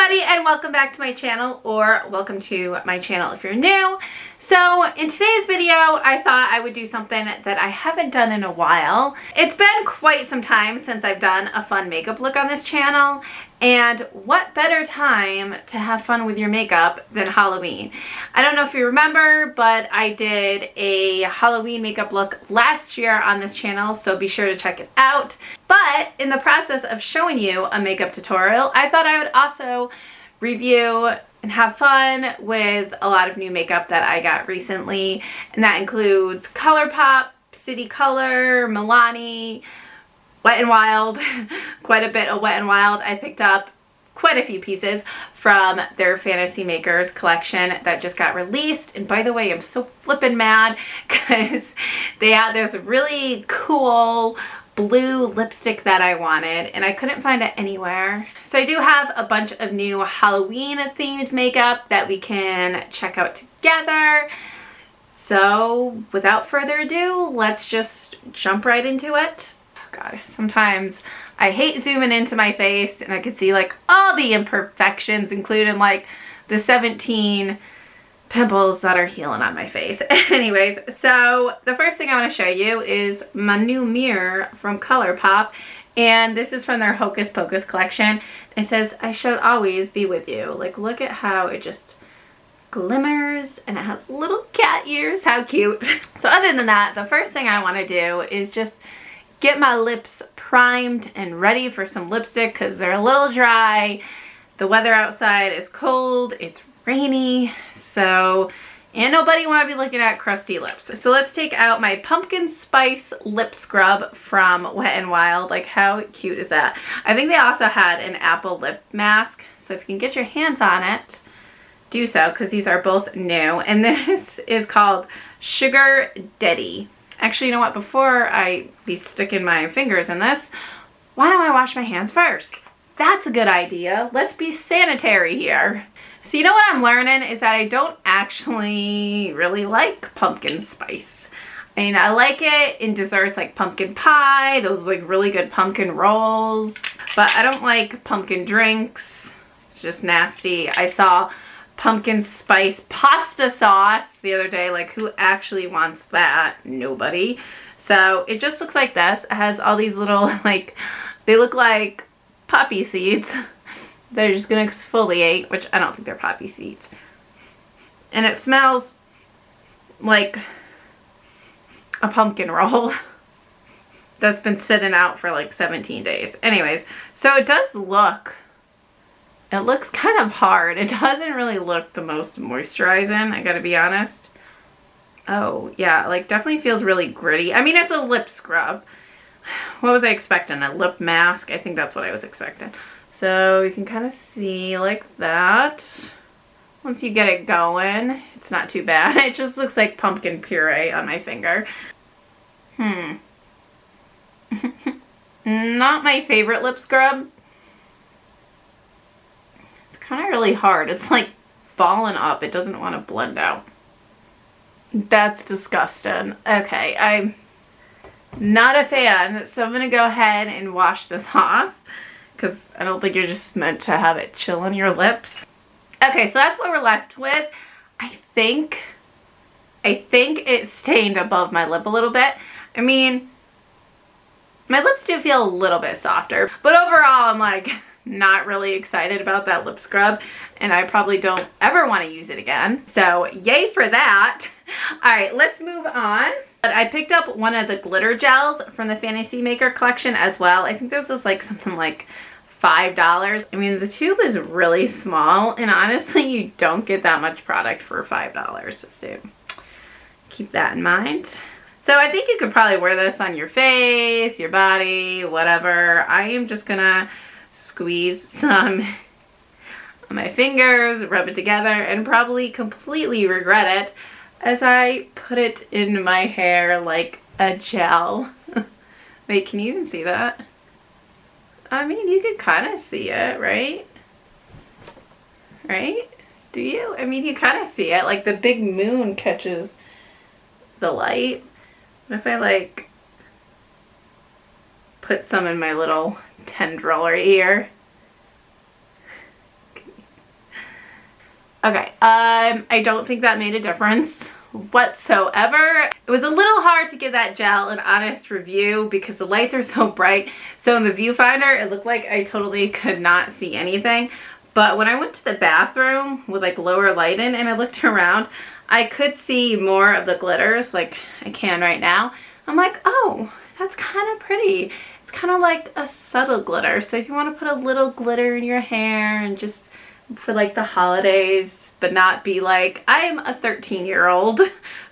everybody, and welcome back to my channel, or welcome to my channel if you're new. So in today's video, I thought I would do something that I haven't done in a while. It's been quite some time since I've done a fun makeup look on this channel, and what better time to have fun with your makeup than Halloween? I don't know if you remember, but I did a Halloween makeup look last year on this channel, so be sure to check it out. But in the process of showing you a makeup tutorial, I thought I would also review and have fun with a lot of new makeup that I got recently, and that includes Colourpop, City Color, Milani, Wet n Wild, quite a bit of Wet n Wild. I picked up quite a few pieces from their Fantasy Makers collection that just got released. And by the way, I'm so flippin' mad because they had this really cool blue lipstick that I wanted and I couldn't find it anywhere. So I do have a bunch of new Halloween themed makeup that we can check out together. So without further ado, let's just jump right into it. Oh God, sometimes I hate zooming into my face and I could see like all the imperfections, including like the 17 pimples that are healing on my face. Anyways, so the first thing I want to show you is my new mirror from Colourpop, and this is from their Hocus Pocus collection. It says, "I shall always be with you." Like, look at how it just glimmers, and it has little cat ears. How cute. So other than that, the first thing I want to do is just get my lips primed and ready for some lipstick because they're a little dry. The weather outside is cold, it's rainy, so and nobody want to be looking at crusty lips. So let's take out my pumpkin spice lip scrub from Wet n Wild. Like, how cute is that? I think they also had an apple lip mask, so if you can get your hands on it, do so, because these are both new. And this is called Sugar Daddy. Actually, you know what? Before I be sticking my fingers in this, why don't I wash my hands first? That's a good idea. Let's be sanitary here. So you know what I'm learning is that I don't actually really like pumpkin spice. I mean, I like it in desserts like pumpkin pie, those like really good pumpkin rolls, but I don't like pumpkin drinks. It's just nasty. I saw pumpkin spice pasta sauce the other day. Like, who actually wants that? Nobody. So it just looks like this. It has all these little, like, they look like poppy seeds. They're just gonna exfoliate, which I don't think they're poppy seeds. And it smells like a pumpkin roll that's been sitting out for like 17 days. Anyways, so it does look, it looks kind of hard. It doesn't really look the most moisturizing, I gotta be honest. Oh yeah, like definitely feels really gritty. I mean, it's a lip scrub. What was I expecting? A lip mask? I think that's what I was expecting. So you can kind of see like that. Once you get it going, it's not too bad. It just looks like pumpkin puree on my finger. Not my favorite lip scrub. It's kind of really hard. It's like balling up. It doesn't want to blend out. That's disgusting. Okay, I'm not a fan, so I'm going to go ahead and wash this off, because I don't think you're just meant to have it chill on your lips. Okay, so that's what we're left with. I think it stained above my lip a little bit. I mean, my lips do feel a little bit softer, but overall I'm like not really excited about that lip scrub, and I probably don't ever want to use it again. So yay for that. All right, let's move on. But I picked up one of the glitter gels from the Fantasy Maker collection as well. I think this was like something like $5. I mean, the tube is really small, and honestly, you don't get that much product for $5. So keep that in mind. So I think you could probably wear this on your face, your body, whatever. I am just gonna squeeze some on my fingers, rub it together, and probably completely regret it as I put it in my hair like a gel. Wait, can you even see that? I mean, you can kind of see it, right? Right? Do you? I mean, you kind of see it. Like, the big moon catches the light. What if I, like, put some in my little tendril right here? Okay, I don't think that made a difference whatsoever. It was a little hard to give that gel an honest review because the lights are so bright. So in the viewfinder, it looked like I totally could not see anything. But when I went to the bathroom with like lower light in and I looked around, I could see more of the glitters like I can right now. I'm like, oh, that's kind of pretty. It's kind of like a subtle glitter. So if you want to put a little glitter in your hair and just for like the holidays, but not be like, I'm a 13-year-old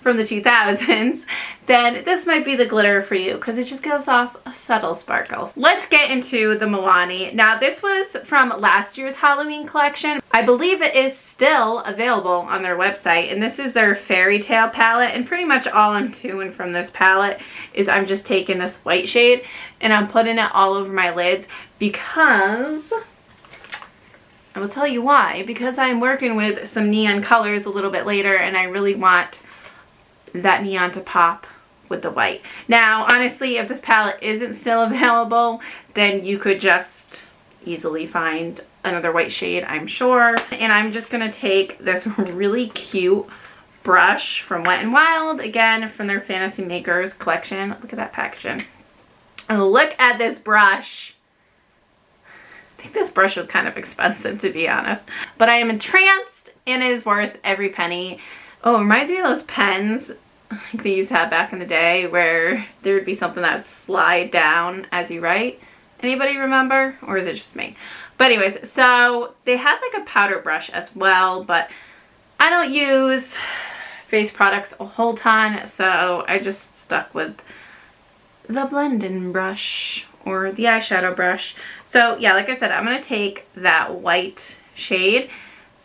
from the 2000s, then this might be the glitter for you because it just gives off a subtle sparkle. Let's get into the Milani. Now this was from last year's Halloween collection. I believe it is still available on their website, and this is their Fairy Tale palette, and pretty much all I'm doing from this palette is I'm just taking this white shade and I'm putting it all over my lids because I will tell you why. Because I'm working with some neon colors a little bit later and I really want that neon to pop with the white. Now, honestly, if this palette isn't still available, then you could just easily find another white shade, I'm sure. And I'm just going to take this really cute brush from Wet n Wild, again, from their Fantasy Makers collection. Look at that packaging. And look at this brush. I think this brush was kind of expensive, to be honest. But I am entranced and it is worth every penny. Oh, it reminds me of those pens like they used to have back in the day where there would be something that would slide down as you write. Anybody remember? Or is it just me? But anyways, so they had like a powder brush as well, but I don't use face products a whole ton, so I just stuck with the blending brush or the eyeshadow brush. So yeah, like I said, I'm going to take that white shade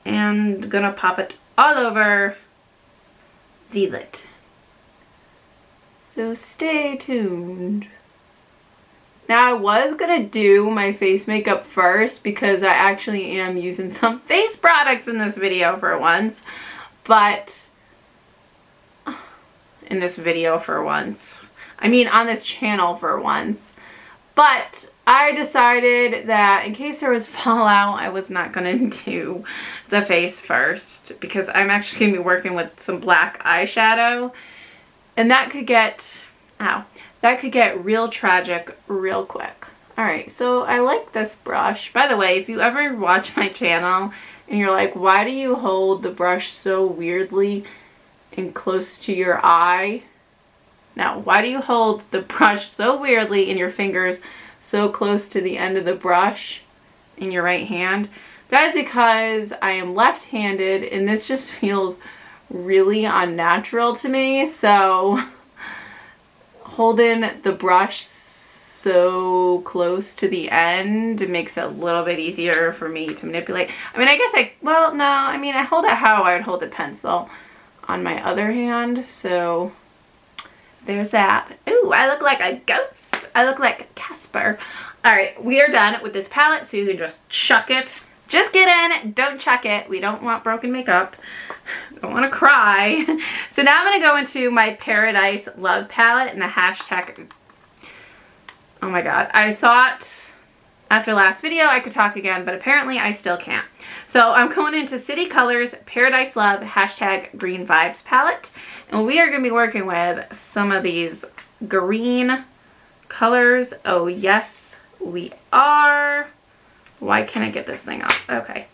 and gonna pop it all over the lid. So stay tuned. Now I was gonna do my face makeup first because I actually am using some face products in this video for once. But in this video for once. I mean on this channel for once. But I decided that in case there was fallout, I was not going to do the face first because I'm actually going to be working with some black eyeshadow and that could get, that could get real tragic real quick. Alright, so I like this brush. By the way, if you ever watch my channel and you're like, why do you hold the brush so weirdly and close to your eye? Now, why do you hold the brush so weirdly in your fingers so close to the end of the brush in your right hand? That is because I am left-handed and this just feels really unnatural to me. So holding the brush so close to the end makes it a little bit easier for me to manipulate. I mean, I guess I hold it how I would hold a pencil on my other hand. So there's that. Ooh, I look like a ghost. I look like Casper. Alright, we are done with this palette, so you can just chuck it. Just get in, don't chuck it. We don't want broken makeup. Don't want to cry. So now I'm going to go into my Paradise Love palette and the hashtag. Oh my god. I thought after last video I could talk again, but apparently I still can't. So I'm going into City Colors Paradise Love hashtag Green Vibes palette. And we are going to be working with some of these green colors. Oh yes, we are. Why can't I get this thing off? Okay.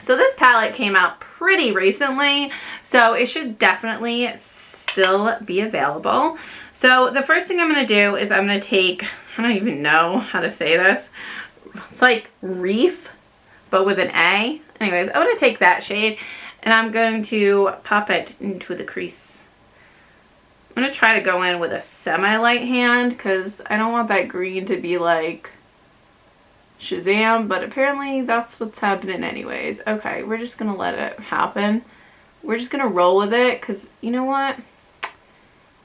So this palette came out pretty recently, so it should definitely still be available. So the first thing I'm going to do is I'm going to take, I don't even know how to say this. It's like Reef, but with an A. Anyways, I'm going to take that shade and I'm going to pop it into the crease. I'm going to try to go in with a semi-light hand because I don't want that green to be like Shazam, but apparently that's what's happening anyways. Okay, we're just going to let it happen. We're just going to roll with it because you know what?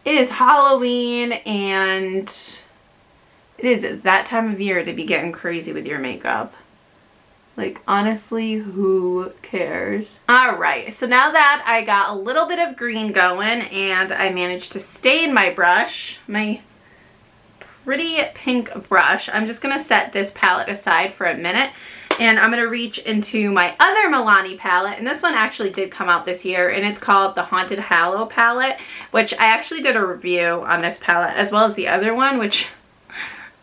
It is Halloween and it is that time of year to be getting crazy with your makeup. Like, honestly, who cares? Alright, so now that I got a little bit of green going and I managed to stain my brush, my pretty pink brush, I'm just going to set this palette aside for a minute And I'm going to reach into my other Milani palette. And this one actually did come out this year. And it's called the Haunted Hallow palette. Which I actually did a review on this palette. As well as the other one. Which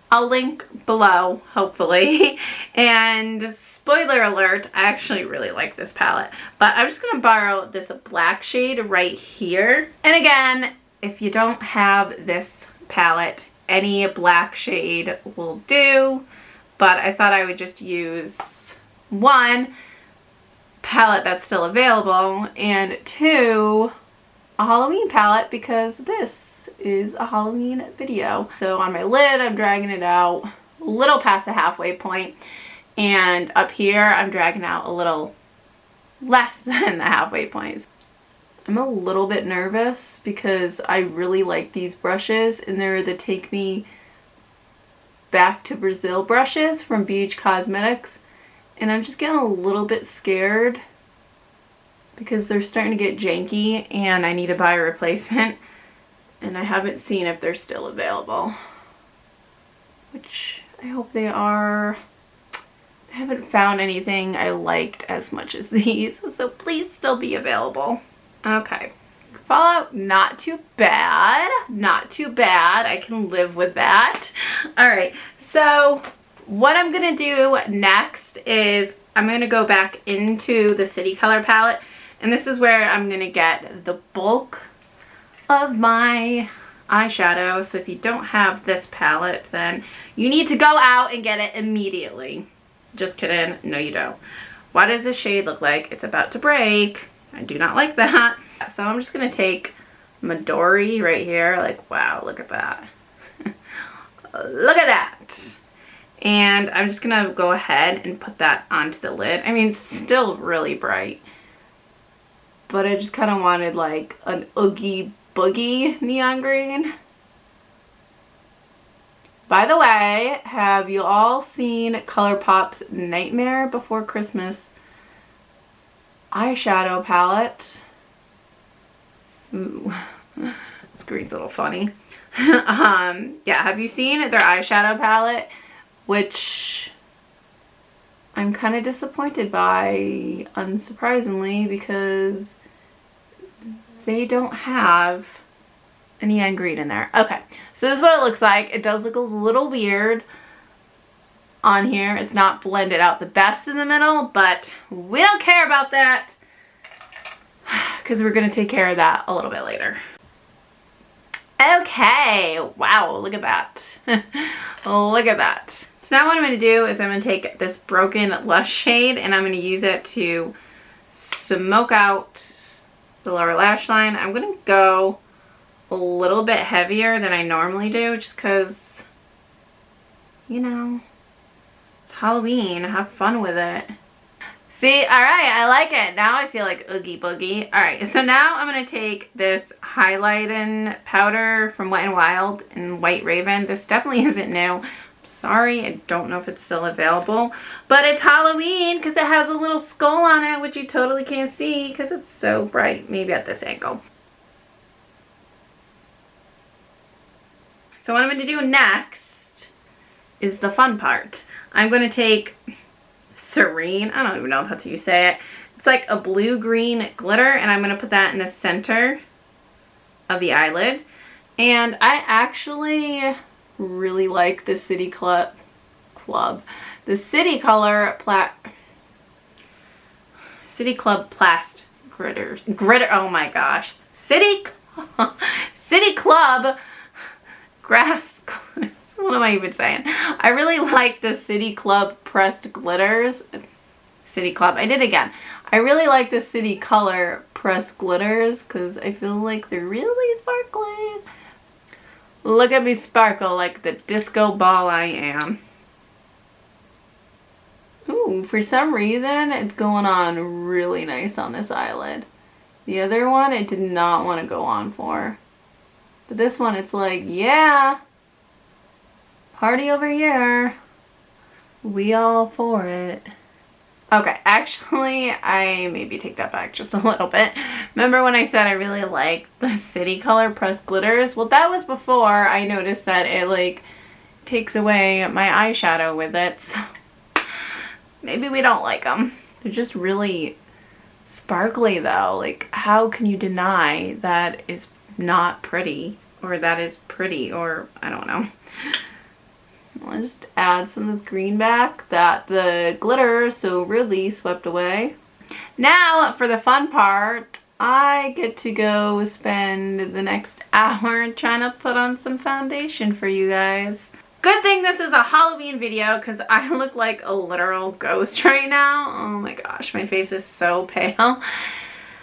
I'll link below, hopefully. And spoiler alert, I actually really like this palette. But I'm just going to borrow this black shade right here. And again, if you don't have this palette, any black shade will do. But I thought I would just use one palette that's still available and two, a Halloween palette because this is a Halloween video. So on my lid, I'm dragging it out a little past the halfway point, and up here, I'm dragging out a little less than the halfway point. I'm a little bit nervous because I really like these brushes, and they're the Take Me Back to Brazil brushes from BH Cosmetics, and I'm just getting a little bit scared because they're starting to get janky and I need to buy a replacement, and I haven't seen if they're still available, which I hope they are. I haven't found anything I liked as much as these, so please still be available. Okay. Fallout, not too bad. Not too bad. I can live with that. Alright, so what I'm going to do next is I'm going to go back into the City Color palette. And this is where I'm going to get the bulk of my eyeshadow. So if you don't have this palette, then you need to go out and get it immediately. Just kidding. No, you don't. What does this shade look like? It's about to break. I do not like that. So I'm just going to take Midori right here. Like, wow, look at that. Look at that. And I'm just going to go ahead and put that onto the lid. I mean, it's still really bright. But I just kind of wanted like an Oogie Boogie neon green. By the way, have you all seen Colourpop's Nightmare Before Christmas eyeshadow palette? Ooh, this green's a little funny. Yeah, have you seen their eyeshadow palette? Which I'm kind of disappointed by, unsurprisingly, because they don't have a neon green in there. Okay, so this is what it looks like. It does look a little weird on here. It's not blended out the best in the middle, but we don't care about that because we're going to take care of that a little bit later. Okay, wow, look at that. Look at that. So now what I'm going to do is I'm going to take this Broken Lush shade and I'm going to use it to smoke out the lower lash line. I'm going to go a little bit heavier than I normally do just because, you know, it's Halloween. Have fun with it. See, alright, I like it. Now I feel like Oogie Boogie. Alright, so now I'm going to take this highlighting powder from Wet n Wild in White Raven. This definitely isn't new. Sorry, I don't know if it's still available. But it's Halloween because it has a little skull on it, which you totally can't see because it's so bright. Maybe at this angle. So what I'm going to do next is the fun part. I'm going to take Serene, I don't even know how you say it. It's like a blue-green glitter, and I'm going to put that in the center of the eyelid. And I actually really like the City Club. The City Color City Club Plast Glitter, oh my gosh. City Club Grass Glitters. What am I even saying? I really like the City Club pressed glitters. City Club. I did it again. I really like the City Color pressed glitters because I feel like they're really sparkly. Look at me sparkle like the disco ball I am. Ooh, for some reason it's going on really nice on this eyelid. The other one it did not want to go on for. But this one it's like, yeah. Party over here. We all for it. Okay, actually, I maybe take that back just a little bit. Remember when I said I really like the City Color pressed glitters? Well, that was before I noticed that it like takes away my eyeshadow with it. So Maybe we don't like them. They're just really sparkly though. Like, how can you deny that is not pretty, or that is pretty, or I don't know. I'll just add some of this green back that the glitter so really swept away. Now for the fun part, I get to go spend the next hour trying to put on some foundation for you guys. Good thing this is a Halloween video because I look like a literal ghost right now. Oh my gosh, my face is so pale.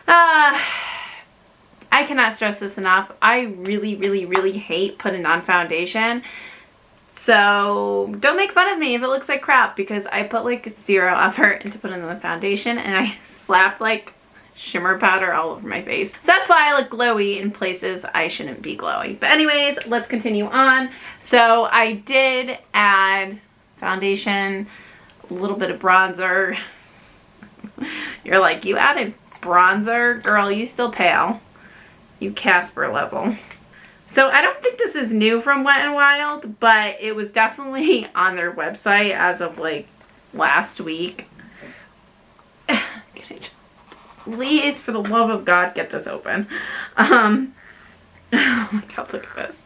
I cannot stress this enough. I really hate putting on foundation. So don't make fun of me if it looks like crap, because I put like zero effort into putting on the foundation and I slapped like shimmer powder all over my face. So that's why I look glowy in places I shouldn't be glowy. But anyways, let's continue on. So I did add foundation, a little bit of bronzer. You're like, you added bronzer? Girl, you still pale. You Casper level. So I don't think this is new from Wet n Wild, but it was definitely on their website as of like last week. Can I just, please, for the love of God, get this open. Oh my God, look at this.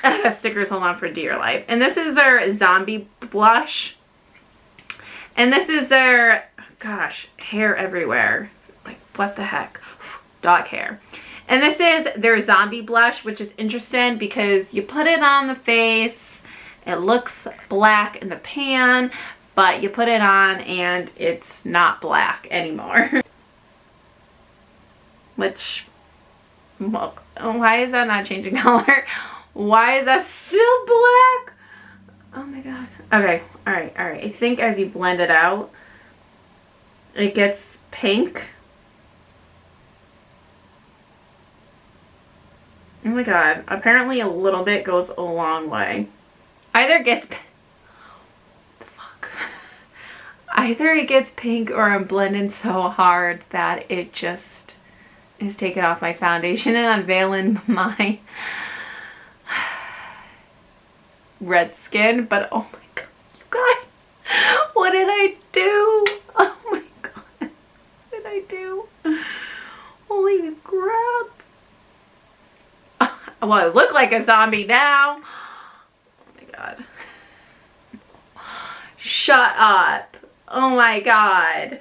That stickers hold on for dear life. And this is their zombie blush. And this is their, gosh, hair everywhere. Like, what the heck? Dog hair. And this is their zombie blush, which is interesting because you put it on the face, it looks black in the pan, but you put it on and it's not black anymore. Which, well, why is that not changing color? Why is that still black? Oh my God. Okay, all right. I think as you blend it out, it gets pink. Oh my God, apparently a little bit goes a long way. Either it gets either it gets pink or I'm blending so hard that it just is taking off my foundation and unveiling my red skin. But oh my God, you guys, what did I do? Oh my God, what did I do? Holy crap. Well, I look like a zombie now. Oh my God. Shut up. Oh my God.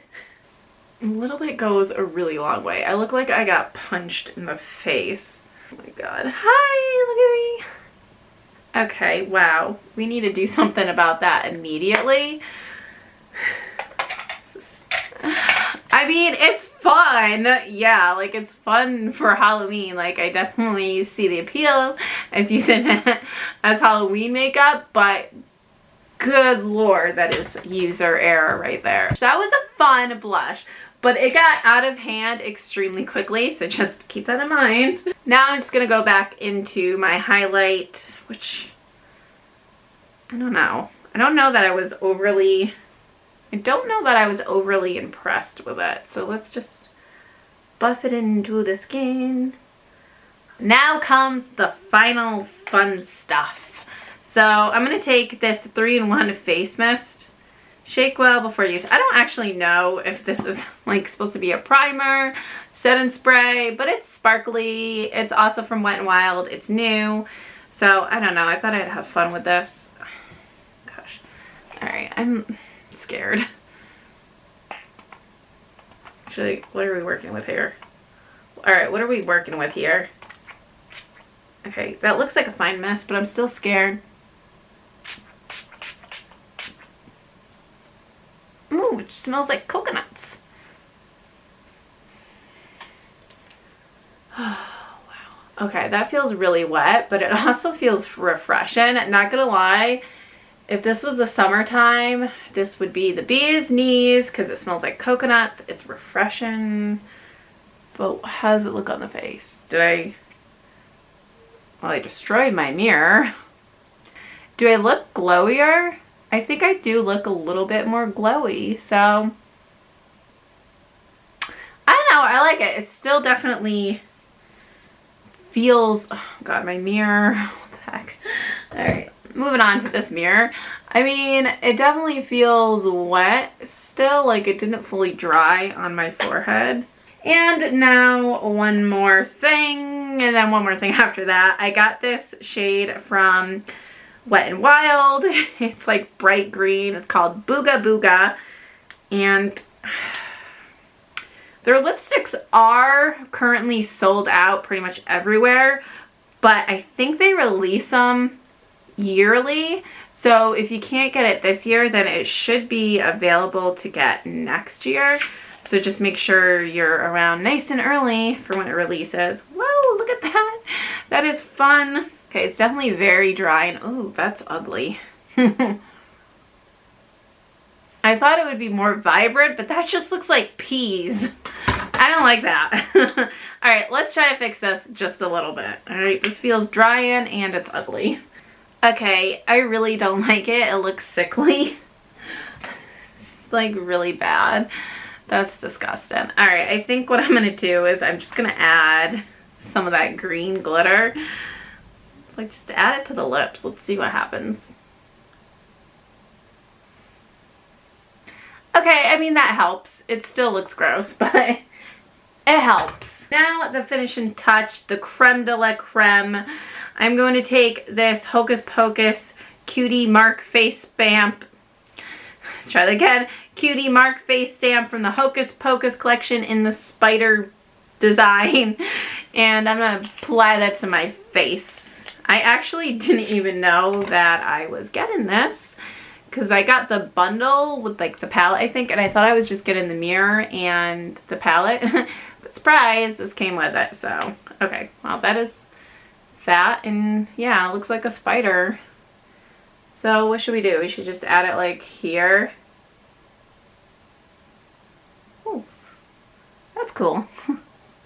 A little bit goes a really long way. I look like I got punched in the face. Oh my God. Hi, look at me. Okay, wow. We need to do something about that immediately. I mean, it's fun. Yeah, like it's fun for Halloween. Like I definitely see the appeal as using it as Halloween makeup, but good Lord, that is user error right there. That was a fun blush, but it got out of hand extremely quickly, so just keep that in mind. Now I'm just gonna go back into my highlight, which I don't know. I don't know that I was overly impressed with it. So let's just buff it into the skin. Now comes the final fun stuff. So I'm going to take this 3-in-1 face mist. Shake well before use. I don't actually know if this is like supposed to be a primer, set and spray, but it's sparkly. It's also from Wet n Wild. It's new. So I don't know. I thought I'd have fun with this. Gosh. All right. I'm scared. Actually, what are we working with here? All right, what are we working with here? Okay, that looks like a fine mess, but I'm still scared. Ooh, it smells like coconuts. Oh, wow. Okay, that feels really wet, but it also feels refreshing. Not gonna lie. If this was the summertime, this would be the bee's knees because it smells like coconuts. It's refreshing. But how does it look on the face? Well, I destroyed my mirror. Do I look glowier? I think I do look a little bit more glowy. So, I don't know. I like it. It still definitely feels... Oh, God, my mirror. What the heck? All right. Moving on to this mirror. I mean, it definitely feels wet still, like it didn't fully dry on my forehead. And now one more thing, and then one more thing after that. I got this shade from Wet n Wild. It's like bright green. It's called Booga Booga. And their lipsticks are currently sold out pretty much everywhere, but I think they release them yearly. So if you can't get it this year, then it should be available to get next year. So just make sure you're around nice and early for when it releases. Whoa, look at that. That is fun. Okay, it's definitely very dry and oh, that's ugly. I thought it would be more vibrant, but that just looks like peas. I don't like that. All right, let's try to fix this just a little bit. All right, this feels drying and it's ugly. Okay, I really don't like it. It looks sickly. It's like really bad. That's disgusting. All right, I think what I'm gonna do is I'm just gonna add some of that green glitter. Like just add it to the lips. Let's see what happens. Okay, I mean that helps. It still looks gross, but it helps. Now the finishing touch, the creme de la creme. I'm going to take this Hocus Pocus Cutie Mark Face Stamp. Let's try that again. Cutie Mark Face Stamp from the Hocus Pocus collection in the spider design. And I'm going to apply that to my face. I actually didn't even know that I was getting this, because I got the bundle with like the palette, I think, and I thought I was just getting the mirror and the palette. But surprise, this came with it. So, okay, well, that is that, and yeah, it looks like a spider. So what should we do? We should just add it like here. Oh, that's cool.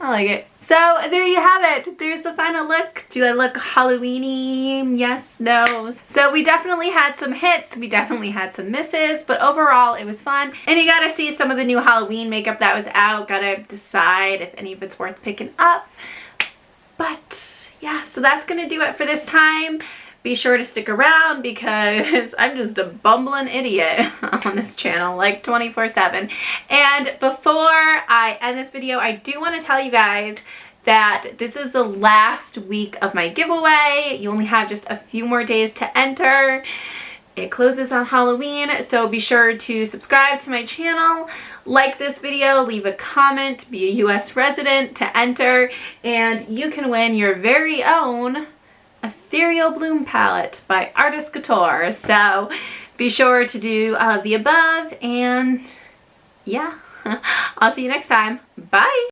I like it. So there you have it. There's the final look. Do I look Halloween-y? Yes, no. So we definitely had some hits. We definitely had some misses, but overall it was fun. And you gotta see some of the new Halloween makeup that was out. Gotta decide if any of it's worth picking up. But yeah, so that's gonna do it for this time. Be sure to stick around because I'm just a bumbling idiot on this channel, like 24/7. And before I end this video, I do want to tell you guys that this is the last week of my giveaway. You only have just a few more days to enter. It closes on Halloween, so be sure to subscribe to my channel, like this video, leave a comment, be a US resident to enter, and you can win your very own Ethereal Bloom palette by Artist Couture. So be sure to do all of the above, and yeah, I'll see you next time. Bye!